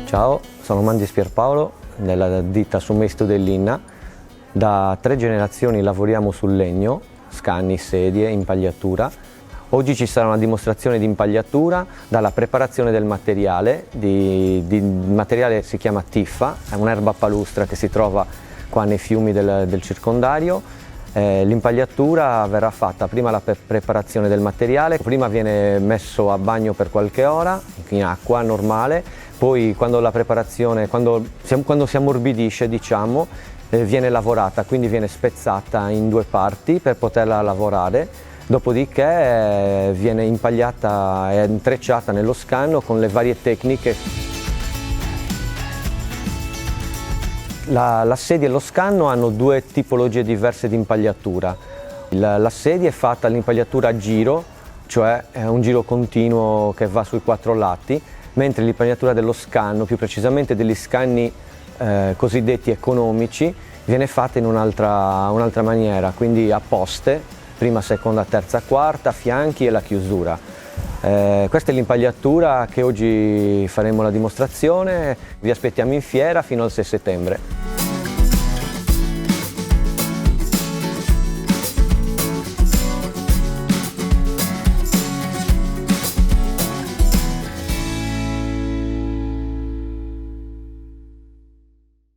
Ciao, sono Mandis Pierpaolo della ditta Sumesto dell'Inna. Da 3 generazioni lavoriamo sul legno, scanni, sedie, impagliatura. Oggi ci sarà una dimostrazione di impagliatura dalla preparazione del materiale. Il materiale si chiama tiffa, è un'erba palustra che si trova qua nei fiumi del circondario. L'impagliatura verrà fatta prima la preparazione del materiale, prima viene messo a bagno per qualche ora in acqua normale, poi quando si ammorbidisce, diciamo, viene lavorata, quindi viene spezzata in 2 parti per poterla lavorare, dopodiché viene impagliata e intrecciata nello scanno con le varie tecniche. La sedia e lo scanno hanno 2 tipologie diverse di impagliatura. La sedia è fatta all'impagliatura a giro, cioè è un giro continuo che va sui 4 lati, mentre l'impagliatura dello scanno, più precisamente degli scanni cosiddetti economici, viene fatta in un'altra maniera, quindi a poste, prima, seconda, terza, quarta, fianchi e la chiusura. Questa è l'impagliatura che oggi faremo la dimostrazione, vi aspettiamo in fiera fino al 6 settembre.